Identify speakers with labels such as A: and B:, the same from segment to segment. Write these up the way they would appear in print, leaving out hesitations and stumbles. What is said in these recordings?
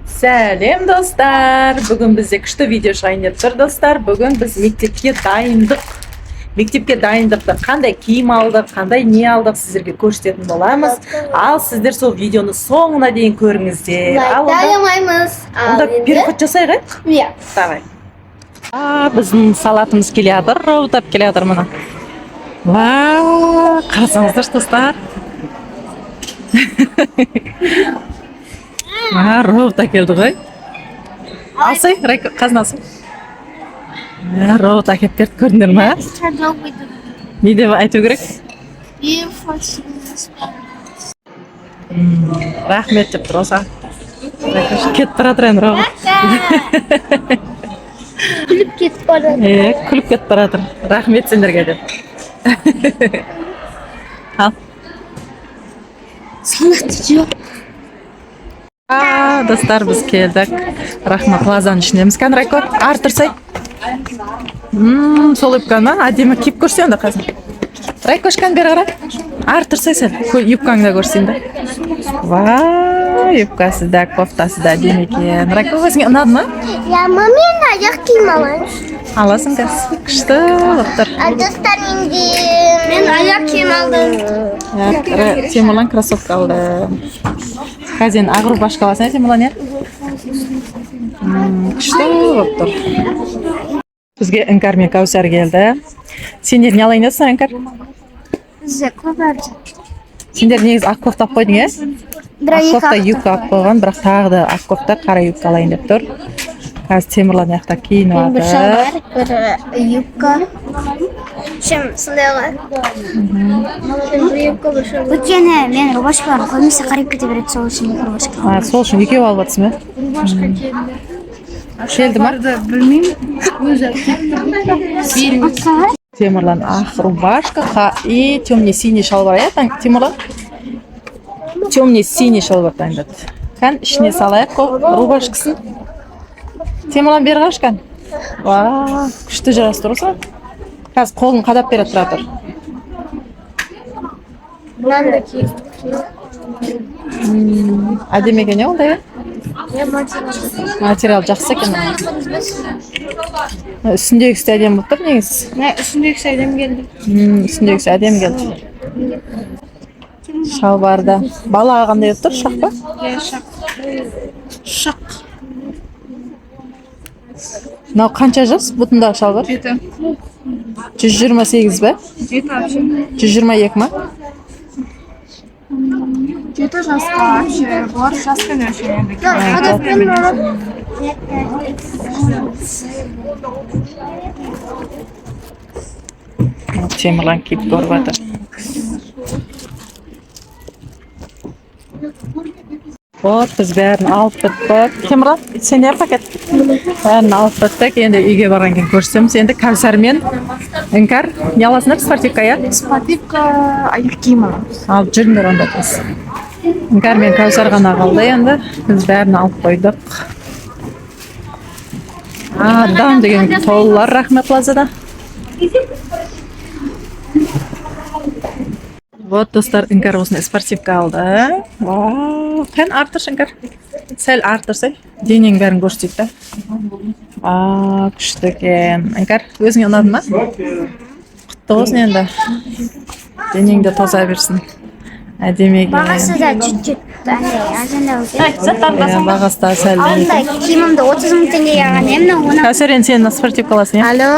A: Сәлем достар. Бүгін бізде күшті видео шығайын деп тұр достар. Бүгін біз мектепке дайындықты қандай киім алдық, қандай не алдық сіздерге көрсететін боламыз. Ал сіздер сол видеоны соңына дейін көріңіздер.
B: Лайктаймаймыз.
A: Онда переход жасайық,
B: Иә.
A: Давай. Біздің салатымыз келе жатыр, роутап келе жатыр мына. Вау, қарасаңыздар достар. Роута келді ғой. Алсай, қазынасы. Роута әкеп берді, көрдіңдер ма? Не деп айту керек? Рахмет деп тұр оса. Кетіп баратыр енді роут.
B: Күліп кетіп барады.
A: Күліп кетіп баратыр. Рахмет сендерге деп. Ал.
B: Салаты жоқ.
A: Достар, біз келдік. Рахма плазаның ішіндеміз. Қан Райко, артырсай. Сол юбканы әдемі киіп көрсең де қазір. Райкошкан бері қара. Артырсай сәл. Юбкаңда көрсең де. Вау, юбкасы да, кофтасы да әдемі екен. Райко, өзіңе ұнады ма?
B: Я мен аяқ киім алайын.
A: Аласың кәз. Күшті ұлықтыр.
B: Достар, мен аяқ киім алдым.
A: Темірлан кроссовка алды. Қазен ағыру башқа аласың, Темірлан, күшті ұлықтыр. Бізге Іңкар мен Кәусар келді. Сендер не алайын десің, Іңкар?
B: Бізде көп әрді.
A: Сендер негіз ақ кофта қойдың, Ақ кофта юбка ақ қойған, бірақ тағы да ақ кофта қара юбка алайын деп тұр. Қазір Темірлан яқта киініп
B: Бір
A: алды.
B: шалбар, бір юбка. Сондайға. Бір юбка, бір шалбар.
C: Өйткені мен рубашкаларын көбінесе қарап кете береді, сол үшін екі рубашка.
A: Сол үшін екеу алып жатсың ба?
B: Рубашка келді.
A: Келді ма?
B: Білмеймін. Өзі
A: Темірлан ақ рубашка и темно-синий шалбар. Темірлан? Темно-синий шалбар дайындады. Қан ішіне салайық рубашкасын. Темірлан бері қашқан. Вау, күшті жарастыр осы. Қазір қолын қадап береді тұратыр.
B: Мынаны да киіп.
A: Әдемі екен ондай? Материал жақсы екен. Үстіндегісі әдемі болып тұр негіз.
B: Үстіндегісі әдемі келді.
A: Үстіндегісі әдемі келді. Шалбарда. Балаға қандай деп тұр, шақ па?
B: Шақ.
A: Мынау қанша жас бұтындағы шалбар? 128 ба? 122 ма?
B: 7 жасқа вообще, бұлар жаспен өлшенеді.
A: Темірлан киіп көріп жатыр. Вот, біз бәрін алып біттік. Темірлан, сен не пакет? Бәрін алып біттік. Енді үйге барған кейін көрсетеміз. Енді Кәусар мен Іңкар не аласыңдар? Спортивка,
B: Спортивка аяқ киім аламыз.
A: алып жүріңдер онда біз. Іңкар мен Кәусар ғана қалды енді. Біз бәрін алып қойдық. Адам деген толылар Рахмет плазада. Вот, достар, Іңкар осындай спортивка алды. Вау, қан артыршы Іңкар. Сәл артырсай, денең бәрін көрсетті. Вау, күшті екен. Іңкар, өзіңе ұнады ма? Құтты болсын енді. Денеңді тоза берсін. Әдемі екен.
C: Бағасы да чуть-чуть азандау екен.
A: Бағасы да сәл.
C: Алдында киімімді 30 мың теңгеге алған едім, оны
A: Кәусар, енді сен спортивка аласың,
B: Алло.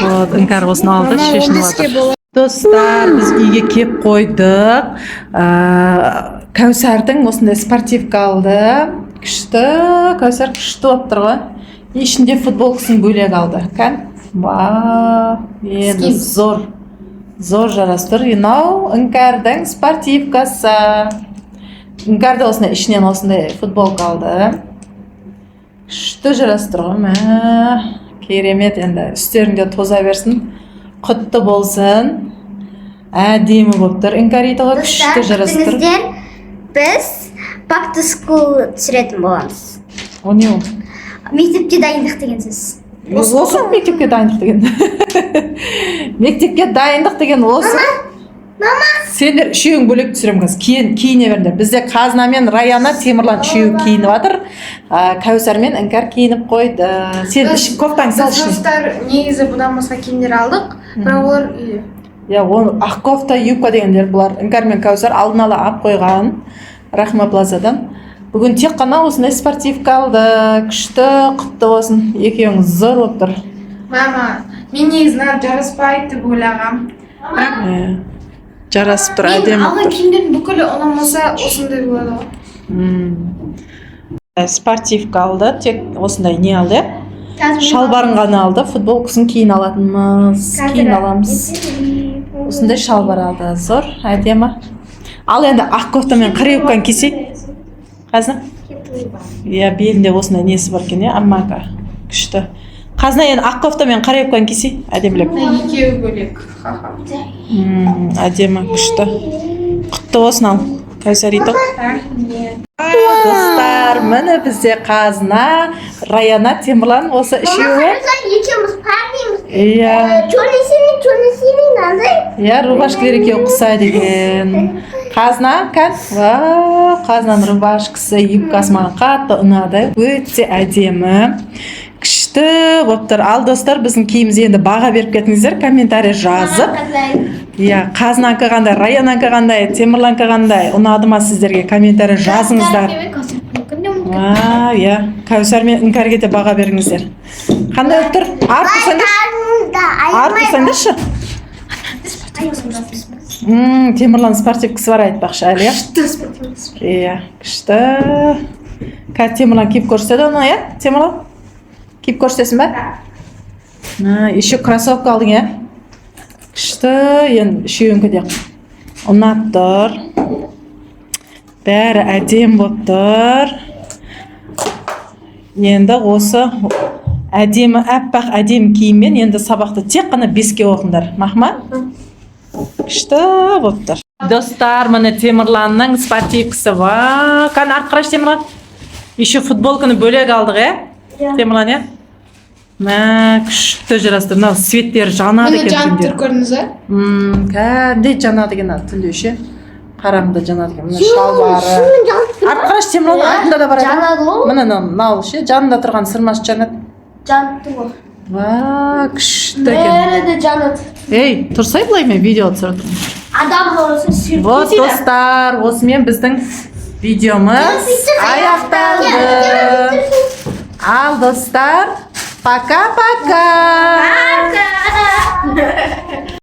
A: Вот, Іңкар осыны алды, шешініп жатыр. Достар, біз үйге кеп қойдық. Кәусардың осындай спортивка алды. Күшті, Кәусар күшті болып тұр ғой. Ішінде футболкасын бөлек алды. Кән? Вау, енді зор жарастыр. Мынау Іңкардың спортивкасы. Іңкарды осындай ішінен осындай футболка алды. Күшті жарастыр ғой. Керемет, енді үстерінде тоза берсін. Құтты болсын. Әдемі болып тұр. Іңкариді ғой күшті жарастыр.
C: біз back to school түсіретін боламыз.
A: О не ол?
C: Мектепке дайындық деген сөз.
A: Осы мектепке дайындық деген. Мектепке дайындық деген осы. Сендер үшеуің бөлек түсірем қазір. Киіне беріңдер. Бізде Қазына мен Раяна, Темірлан үшеуі киініп жатыр. Кәусар мен Іңкәр киініп қойды. Сен кофтаңды сал ішіне.
B: Достар негізі бұдан басқа киімдер алдық, бірақ олар үйде.
A: Иә, ақ кофта, юбка дегендер бұлар. Іңкәр мен Кәусар алдын ала алып қойған Рахма Плазадан. Бүгін тек қана осындай спортивка алды. Күшті, құтты болсын. Екеуіңіз зор болып тұр.
B: Мама, мен негізінен жараспайды деп ойлағам.
A: Жарасып тұр, әдемі.
B: Мен алған киімдердің бүкілі ұнамаса осындай болады ғой.
A: Спортивка алды, тек осындай не алды. Шалбарын ғана алды, футболкасын кейін алатынымыз, кейін аламыз. Осындай шалбар алды, зор, әдемі. Ал енді ақ кофтамен қара юбканы кисей. Қазына? Иә, белінде осындай несі бар екен, аммака. Күшті. Қазына енді ақ кофтамен қара юбканы кисей, әдемілеп.
B: Екеуі бөлек.
A: Әдемі, күшті. Құтты болсын ал. Кәусаритық. Достар, міне бізде Қазына, Раяна, Темірлан осы үшеуі.
C: Екеуміз парнымыз.
A: Иә.
C: Черный-синий қандай?
A: Иә, рубашкалар екеуі ұқсайды екен. Қазына, Қазынаның рубашкасы, юбкасы маған қатты ұнады. Өте әдемі. Күшті болып тұр. Ал достар, біздің киімімізге енді баға беріп кетіңіздер, комментарий жазып. Иә, Қазынанікі қандай, Раянанікі қандай, Темірланікі қандай, ұнады ма сіздерге, комментарий жазыңыздар. Иә, Кәусар мен Іңкәрге де баға беріңіздер. Қандай болып тұр? Артық тұрсаңдаршы. Темірлан спортивкасы бар айтпақшы әлі, иә? Күшті. Темірлан киіп көрсетеді оны, иә? Темірлан? Киіп көрсетесің бе? Еще кроссовка алдың, иә? Күшті, енді үшеуіңкі де ұнап тұр. Бәрі әдем болып тұр. Енді осы әдемі, әппақ әдемі киіммен енді сабақты тек қана 5-ке оқыңдар. Махма? Күшті болып тұр. Достар, міне Темірланның спортивкасы бар. Қан арт қараш, Темірлан? Еще футболканы бөлек алдық, е? Темірлан, е? Күшті жарасты. Мынау светтер жанады екен.
B: Мені жанып тұр көрдіңіз, е?
A: Кәдімде жанады екен, түндеуші. Қарамда жанады екен. Міне шалбары. Арт қараш, Темірлан артында да бар.
C: Жанады ғой.
A: Міне нал ше, жанында тұрған сырмаш жанады.
C: Жанып тұр ғой.
A: Күшті екен.
C: Бәрі де жанады.
A: Ей, тұрсай бұлай мен видео түсіріп тұрмын.
C: Адам болса сүйіп
A: Вот, достар, осымен біздің видеомыз аяқталды. Ал, достар, пока-пока.
C: Пока.